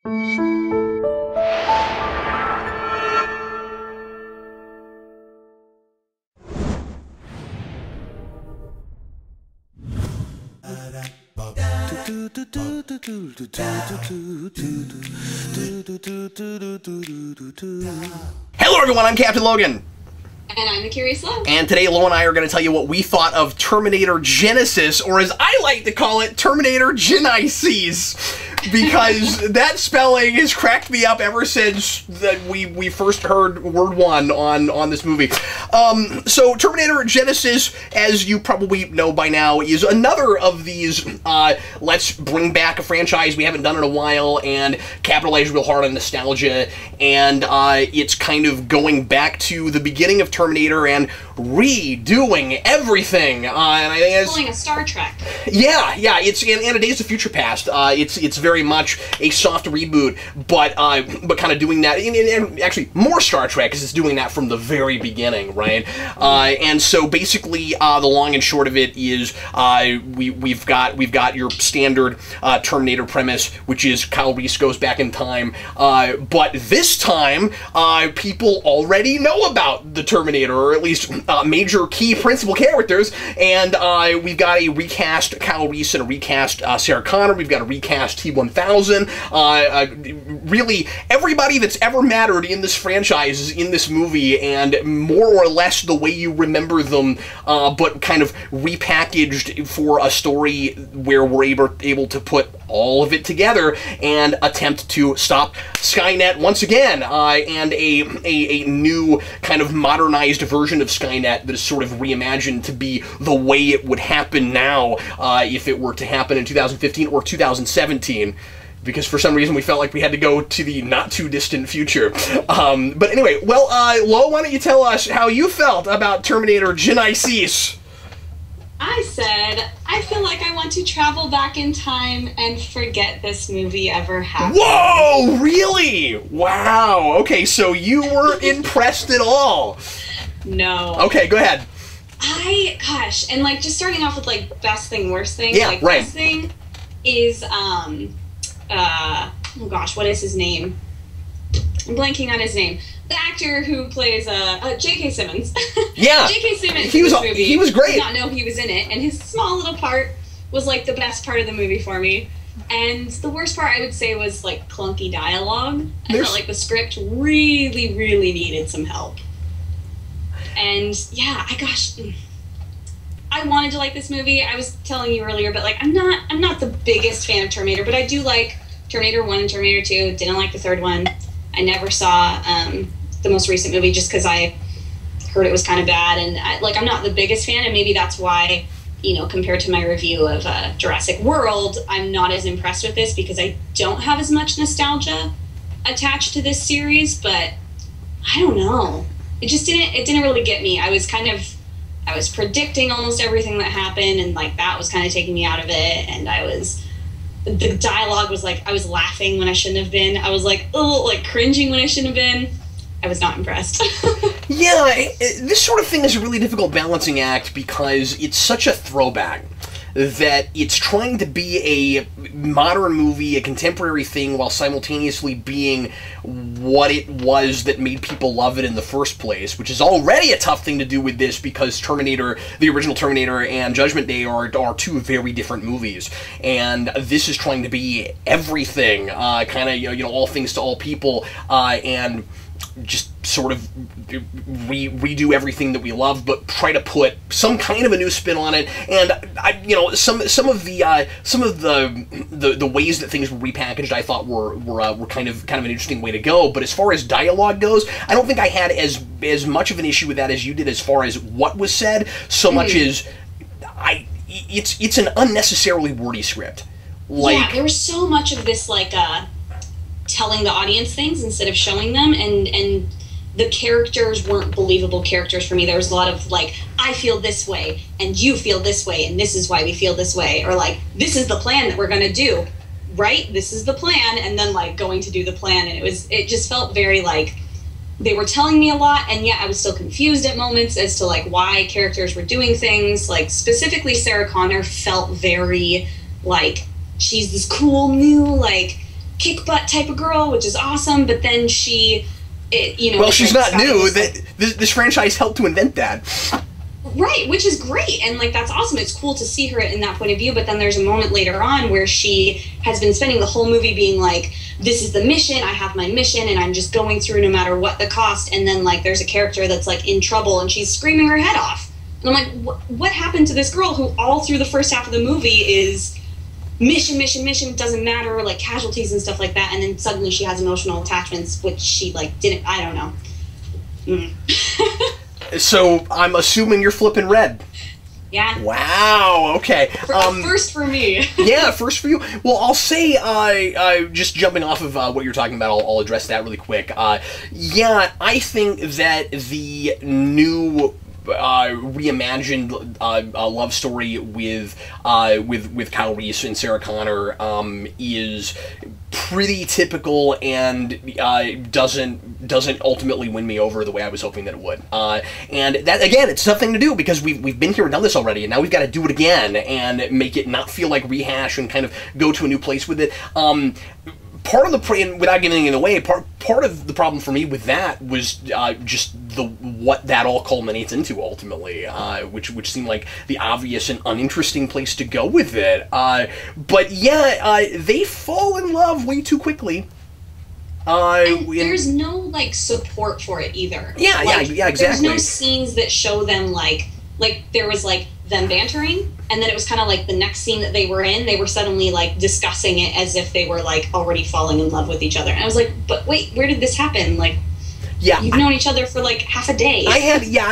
Hello everyone, I'm Captain Logan. And I'm the Curious Lo. And today Lo and I are going to tell you what we thought of Terminator Genisys, or as I like to call it, Terminator Genisys. Because that spelling has cracked me up ever since that we first heard word one on this movie. So Terminator Genisys, as you probably know by now, is another of these let's bring back a franchise we haven't done in a while and capitalize real hard on nostalgia, and it's kind of going back to the beginning of Terminator and redoing everything. And I think it's pulling a Star Trek. Yeah, it's and a Days of Future Past. It's very much a soft reboot, but kind of doing that, and actually more Star Trek, because it's doing that from the very beginning, right? And so basically, the long and short of it is, we've got your standard Terminator premise, which is Kyle Reese goes back in time, but this time, people already know about the Terminator, or at least major key principal characters, and we've got a recast Kyle Reese and a recast Sarah Connor. We've got a recast T-1000. Really, everybody that's ever mattered in this franchise is in this movie, and more or less the way you remember them, but kind of repackaged for a story where we're able to put all of it together and attempt to stop Skynet once again, and a new kind of modernized version of Skynet that is sort of reimagined to be the way it would happen now if it were to happen in 2015 or 2017. Because for some reason we felt like we had to go to the not-too-distant future. But anyway, well, Lo, why don't you tell us how you felt about Terminator Genisys? I said, I feel like I want to travel back in time and forget this movie ever happened. Whoa! Really? Wow. Okay, so you weren't impressed at all. No. Okay, go ahead. Gosh, and like just starting off with like best thing, worst thing. Yeah, like, right. Best thing is, oh gosh, what is his name? I'm blanking on his name. The actor who plays J.K. Simmons. Yeah. J.K. Simmons he was in this movie. He was great. I did not know he was in it, and his small little part was like the best part of the movie for me. And the worst part, I would say, was like clunky dialogue. I felt like the script really, really needed some help. And yeah, I wanted to like this movie. I was telling you earlier, but like I'm not the biggest fan of Terminator, but I do like Terminator 1 and Terminator 2. Didn't like the third one. I never saw the most recent movie just because I heard it was kind of bad, and I'm not the biggest fan, and maybe that's why, compared to my review of Jurassic World, I'm not as impressed with this because I don't have as much nostalgia attached to this series. But I don't know, it didn't really get me. I was predicting almost everything that happened, and like that was kind of taking me out of it, and the dialogue was like, I was laughing when I shouldn't have been. I was like, oh, like cringing when I shouldn't have been. I was not impressed. Yeah, this sort of thing is a really difficult balancing act because it's such a throwback that it's trying to be a modern movie, a contemporary thing, while simultaneously being what it was that made people love it in the first place, which is already a tough thing to do with this because Terminator, the original Terminator, and Judgment Day are two very different movies, and this is trying to be everything, kind of, all things to all people, and just sort of redo everything that we love, but try to put some kind of a new spin on it. And some of the ways that things were repackaged, I thought were kind of an interesting way to go. But as far as dialogue goes, I don't think I had as much of an issue with that as you did, as far as what was said, so much as it's an unnecessarily wordy script. Yeah, there was so much of this telling the audience things instead of showing them, and the characters weren't believable characters for me. There was a lot of like, I feel this way and you feel this way and this is why we feel this way, or like, this is the plan that we're gonna do, right? This is the plan, and then like going to do the plan, and it just felt very like they were telling me a lot, and yet I was still confused at moments as to like why characters were doing things. Like specifically Sarah Connor felt very like she's this cool new like kick butt type of girl, which is awesome. But then well, she's not new. This franchise helped to invent that. Right, which is great, and like that's awesome. It's cool to see her in that point of view, but then there's a moment later on where she has been spending the whole movie being like, this is the mission, I have my mission, and I'm just going through no matter what the cost, and then like there's a character that's like in trouble and she's screaming her head off. And I'm like, what happened to this girl who all through the first half of the movie is mission, doesn't matter, like casualties and stuff like that, and then suddenly she has emotional attachments, which she like didn't, I don't know. So I'm assuming you're flipping red. Yeah. Wow. Okay. First for me. Yeah, first for you. Well, I'll say, just jumping off of what you're talking about, I'll address that really quick. Yeah, I think that the new reimagined love story with Kyle Reese and Sarah Connor is pretty typical and doesn't ultimately win me over the way I was hoping that it would. And that, again, it's a tough thing to do because we've been here and done this already, and now we've got to do it again and make it not feel like rehash and kind of go to a new place with it. Part of the without giving anything away, part of the problem for me with that was just what that all culminates into ultimately, which seemed like the obvious and uninteresting place to go with it. But yeah, they fall in love way too quickly. And there's no like support for it either. Yeah, like, yeah, exactly. There's no scenes that show them like there was like them bantering, and then it was kind of like the next scene that they were in, they were suddenly like discussing it as if they were like already falling in love with each other. And I was like, but wait, where did this happen? Like, yeah, you've known each other for like half a day. I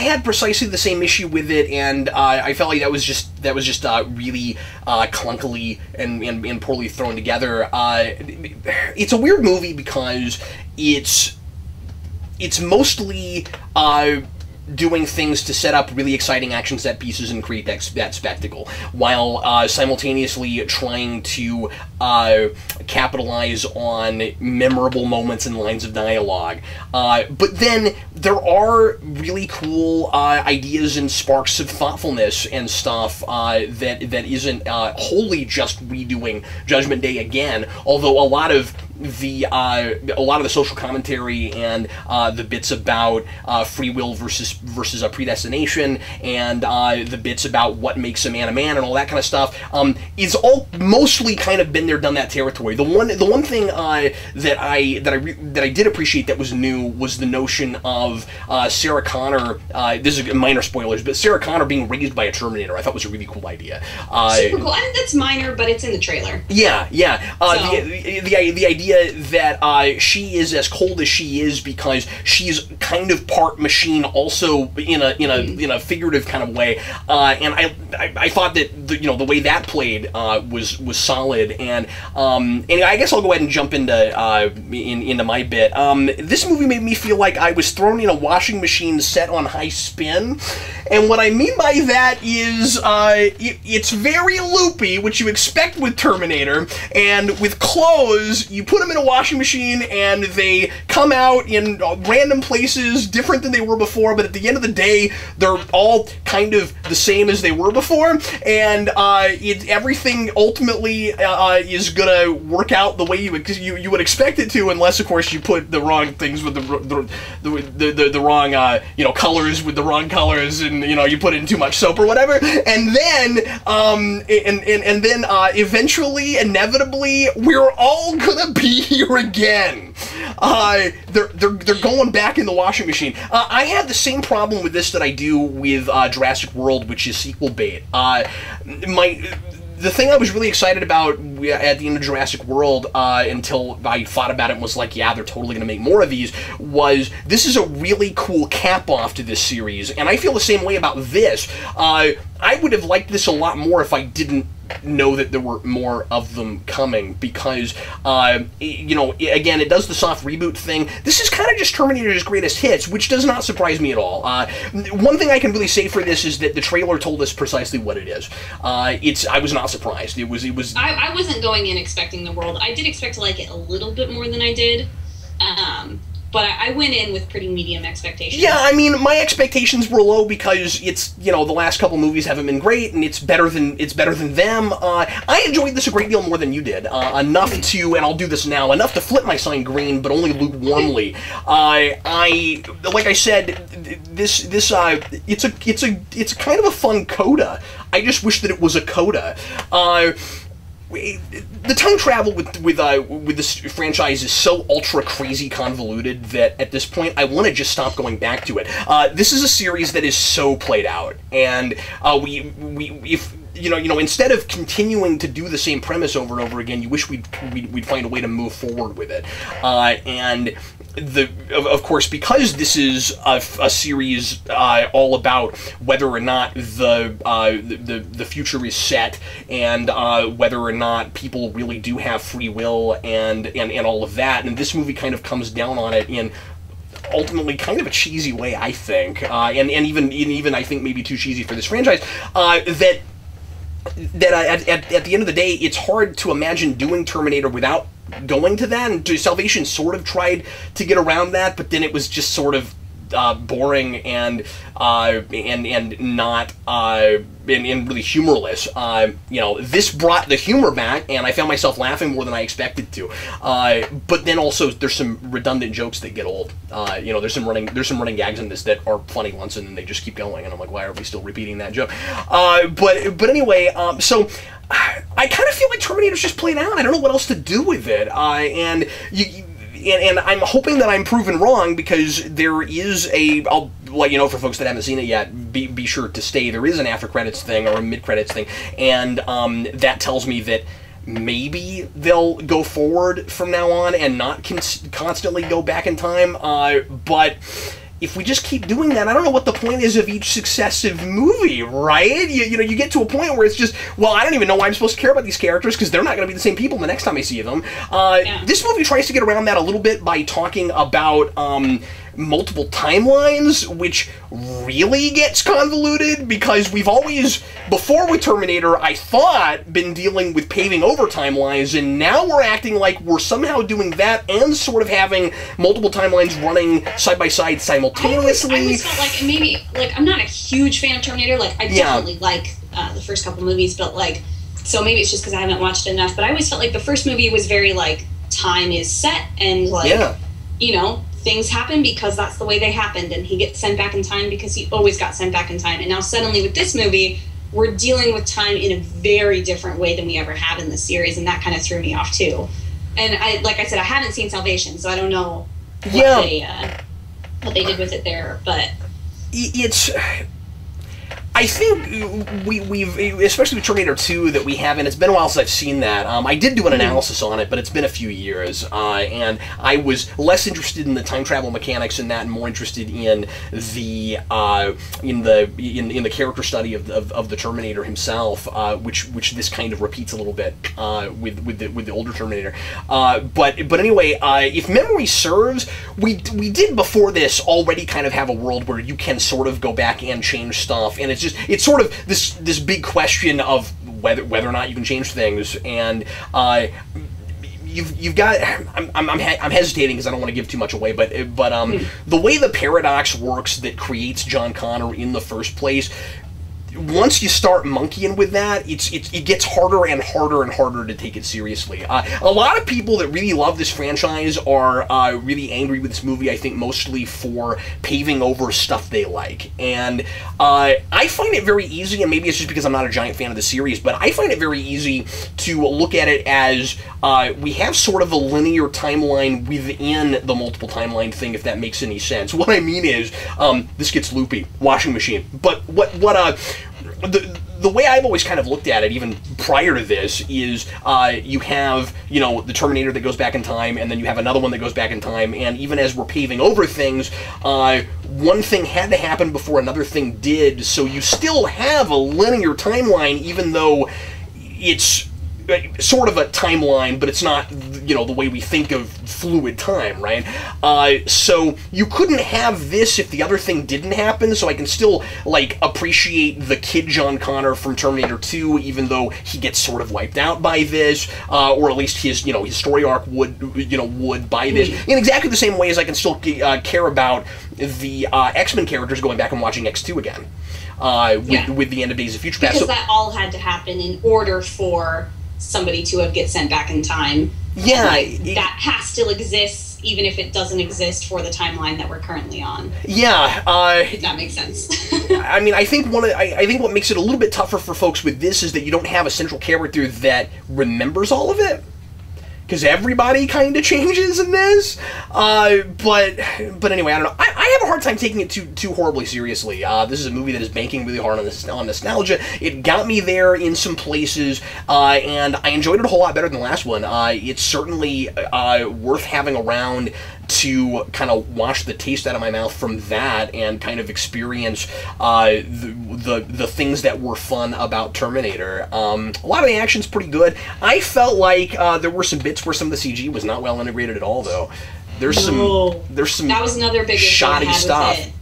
had precisely the same issue with it, and I felt like that was just really clunkily and poorly thrown together. It's a weird movie because it's mostly doing things to set up really exciting action set pieces and create that spectacle, while simultaneously trying to capitalize on memorable moments and lines of dialogue. But then there are really cool ideas and sparks of thoughtfulness and stuff that isn't wholly just redoing Judgment Day again, although a lot of the social commentary and the bits about free will versus predestination, and the bits about what makes a man and all that kind of stuff is all mostly kind of been there, done that territory. The one thing that I did appreciate that was new was the notion of Sarah Connor. This is minor spoilers, but Sarah Connor being raised by a Terminator, I thought was a really cool idea. Super cool. I think that's minor, but it's in the trailer. Yeah. The idea that she is as cold as she is because she's kind of part machine, also in a figurative kind of way, and I thought that the way that played was solid, and I guess I'll go ahead and jump into my bit. This movie made me feel like I was thrown in a washing machine set on high spin, and what I mean by that is it's very loopy, which you expect with Terminator, and with clothes you put them in a washing machine and they come out in random places different than they were before, but at the end of the day they're all kind of the same as they were before, and everything ultimately is gonna work out the way you would expect it to, unless of course you put the wrong things with the wrong colors with the wrong colors, and you put in too much soap or whatever, and then eventually, inevitably, we're all gonna be here again. They're going back in the washing machine. I have the same problem with this that I do with Jurassic World, which is sequel bait. The thing I was really excited about at the end of Jurassic World, until I thought about it and was like, yeah, they're totally going to make more of these, was this is a really cool cap-off to this series, and I feel the same way about this. I would have liked this a lot more if I didn't know that there were more of them coming, because again, it does the soft reboot thing. This is kind of just Terminator's greatest hits, which does not surprise me at all. One thing I can really say for this is that the trailer told us precisely what it is. I was not surprised. It was I wasn't going in expecting the world. I did expect to like it a little bit more than I did, But I went in with pretty medium expectations. Yeah, I mean, my expectations were low because it's, you know, the last couple movies haven't been great, and it's better than them. I enjoyed this a great deal more than you did, enough to, and I'll do this now, enough to flip my sign green, but only lukewarmly. Like I said, it's a kind of a fun coda. I just wish that it was a coda. The time travel with this franchise is so ultra crazy convoluted that at this point I want to just stop going back to it. This is a series that is so played out, and if you know, instead of continuing to do the same premise over and over again, you wish we'd find a way to move forward with it. And of course, because this is a series all about whether or not the future is set, and whether or not people really do have free will, and all of that, and this movie kind of comes down on it in ultimately kind of a cheesy way, I think, and even I think maybe too cheesy for this franchise, that at the end of the day, it's hard to imagine doing Terminator without going to that, and Salvation sort of tried to get around that, but then it was just sort of boring and not and really humorless. You know, this brought the humor back, and I found myself laughing more than I expected to. But then also there's some redundant jokes that get old. You know, there's some running gags in this that are funny once, and then they just keep going, and I'm like, why are we still repeating that joke? But anyway, so I kind of feel like Terminator's just played out. I don't know what else to do with it, and I'm hoping that I'm proven wrong, because there is I'll let you know for folks that haven't seen it yet, be sure to stay. There is an after credits thing or a mid credits thing, and that tells me that maybe they'll go forward from now on and not constantly go back in time, but if we just keep doing that, I don't know what the point is of each successive movie, right? You know, you get to a point where it's just, well, I don't even know why I'm supposed to care about these characters, because they're not going to be the same people the next time I see them. Yeah. This movie tries to get around that a little bit by talking about multiple timelines, which really gets convoluted, because we've always, before with Terminator, I thought, been dealing with paving over timelines, and now we're acting like we're somehow doing that and sort of having multiple timelines running side by side simultaneously. I always felt like, maybe, like, I'm not a huge fan of Terminator, like, I definitely like the first couple movies, but, like, so maybe it's just because I haven't watched it enough, but I always felt like the first movie was very, like, time is set, and, like, you know, things happen because that's the way they happened, and he gets sent back in time because he always got sent back in time. And now suddenly with this movie, we're dealing with time in a very different way than we ever have in the series, and that kind of threw me off too. And like I said, I haven't seen Salvation, so I don't know what they did with it there, but it's, I think we've, especially with Terminator 2 that we have, and it's been a while since I've seen that. I did do an analysis on it, but it's been a few years, and I was less interested in the time travel mechanics in that, and more interested in the in the character study of the Terminator himself, which this kind of repeats a little bit with the older Terminator. But anyway, if memory serves, we did before this already kind of have a world where you can sort of go back and change stuff, and it's sort of this big question of whether or not you can change things, and you've got, I'm hesitating because I don't want to give too much away, but the way the paradox works that creates John Connor in the first place, once you start monkeying with that, it gets harder and harder and harder to take it seriously. A lot of people that really love this franchise are really angry with this movie, I think mostly for paving over stuff they like. And I find it very easy, and maybe it's just because I'm not a giant fan of the series, but I find it very easy to look at it as we have sort of a linear timeline within the multiple timeline thing, if that makes any sense. What I mean is, this gets loopy, washing machine, but the way I've always kind of looked at it, even prior to this, is you have, you know, the Terminator that goes back in time, and then you have another one that goes back in time, and even as we're paving over things, one thing had to happen before another thing did, so you still have a linear timeline, even though it's sort of a timeline, but it's not, you know, the way we think of fluid time, right? So you couldn't have this if the other thing didn't happen, so I can still, like, appreciate the kid John Connor from Terminator 2, even though he gets sort of wiped out by this, or at least his, you know, his story arc would by this, in exactly the same way as I can still care about the X-Men characters going back and watching X2 again. With the end of Days of Future Past. Because that all had to happen in order for somebody to get sent back in time. Yeah. That has still exists, even if it doesn't exist for the timeline that we're currently on. Yeah. If that makes sense. I mean, I think I think what makes it a little bit tougher for folks with this is that you don't have a central character that remembers all of it. Because everybody kind of changes in this, but anyway, I don't know. I have a hard time taking it too horribly seriously. This is a movie that is banking really hard on nostalgia. It got me there in some places, and I enjoyed it a whole lot better than the last one. It's certainly worth having around to kind of wash the taste out of my mouth from that and kind of experience the things that were fun about Terminator. A lot of the action's pretty good. I felt like there were some bits where some of the CG was not well integrated at all, though. There's some that was another big shoddy stuff. With it.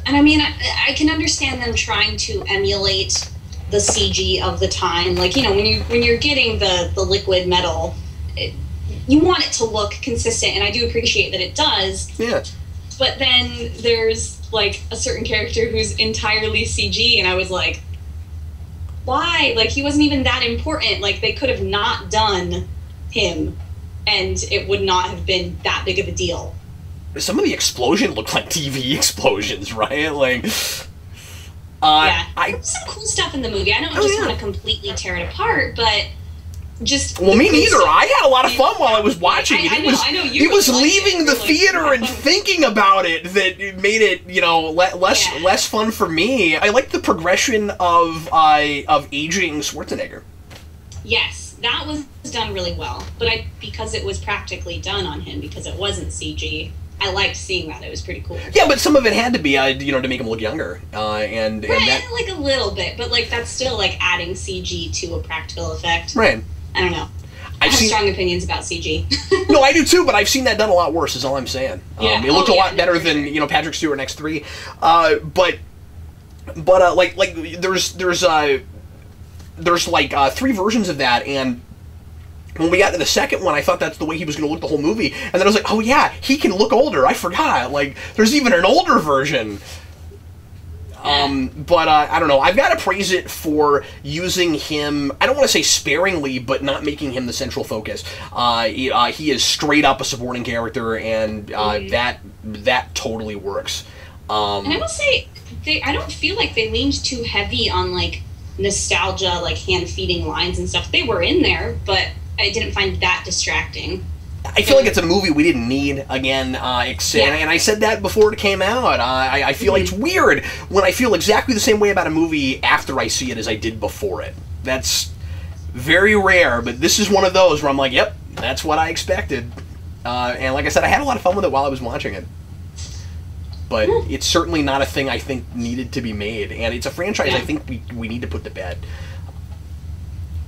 And I mean, I can understand them trying to emulate the CG of the time. Like, you know, when you're getting the liquid metal, you want it to look consistent, and I do appreciate that it does. Yeah. But then there's, like, a certain character who's entirely CG, and I was like, why? Like, he wasn't even that important. Like, they could have not done him, and it would not have been that big of a deal. Some of the explosion looked like TV explosions, right? Like, yeah. There's some cool stuff in the movie. I don't want to completely tear it apart, but just... Well, me neither. I had a lot of fun while I was watching it. I know you it was liked leaving the like, theater and thinking about it that made it, you know, less fun for me. I liked the progression of aging Schwarzenegger. Yes, that was done really well. But because it was practically done on him, because it wasn't CG, I liked seeing that. It was pretty cool. Yeah, but some of it had to be, you know, to make him look younger. And that... like a little bit, but like that's still like adding CG to a practical effect. Right. I don't know. I have strong opinions about CG. No, I do too, but I've seen that done a lot worse, is all I'm saying. Yeah. It looked a lot better than, you know, Patrick Stewart in X3. But like there's like 3 versions of that, and when we got to the second one, I thought that's the way he was going to look the whole movie, and then I was like, oh yeah, he can look older. I forgot. Like, there's even an older version. But I don't know. I've got to praise it for using him, I don't want to say sparingly, but not making him the central focus. He is straight up a supporting character, and that totally works. And I will say, I don't feel like they leaned too heavy on, like, nostalgia, like hand-feeding lines and stuff. They were in there, but I didn't find that distracting. I feel like it's a movie we didn't need again, and I said that before it came out. I feel like it's weird when I feel exactly the same way about a movie after I see it as I did before it. That's very rare, but this is one of those where I'm like, yep, that's what I expected. And like I said, I had a lot of fun with it while I was watching it. But it's certainly not a thing I think needed to be made, and it's a franchise I think we need to put to bed.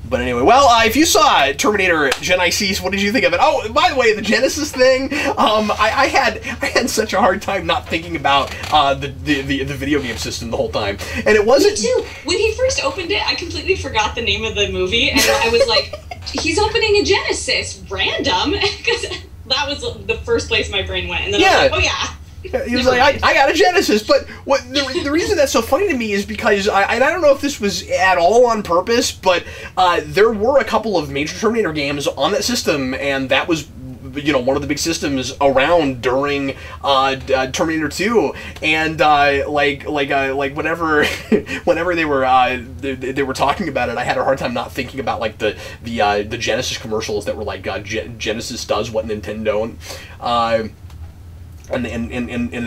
But anyway, well, if you saw Terminator Genisys, what did you think of it? Oh, by the way, the Genisys thing, I had such a hard time not thinking about the video game system the whole time, and it wasn't. Me too. When he first opened it, I completely forgot the name of the movie, and I was like, "He's opening a Genisys, random," because that was the first place my brain went, and then I was like, "Oh yeah." He was like, I got a Genisys, but what the reason that's so funny to me is because I don't know if this was at all on purpose, but there were a couple of major Terminator games on that system, and that was, you know, one of the big systems around during Terminator 2, and whenever they were talking about it, I had a hard time not thinking about like the Genisys commercials that were like Genisys does what Nintendo and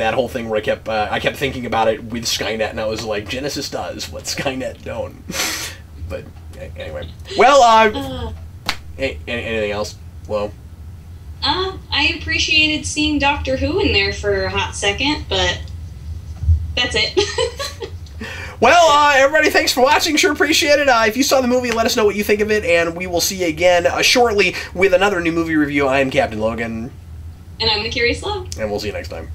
that whole thing where I kept thinking about it with Skynet, and I was like, Genisys does what Skynet don't. But anyway, well, anything else? Well, I appreciated seeing Doctor Who in there for a hot second, but that's it. Well, everybody, thanks for watching. Sure appreciate it. If you saw the movie, let us know what you think of it, and we will see you again shortly with another new movie review. I am Captain Logan. And I'm the Curious Love. And we'll see you next time.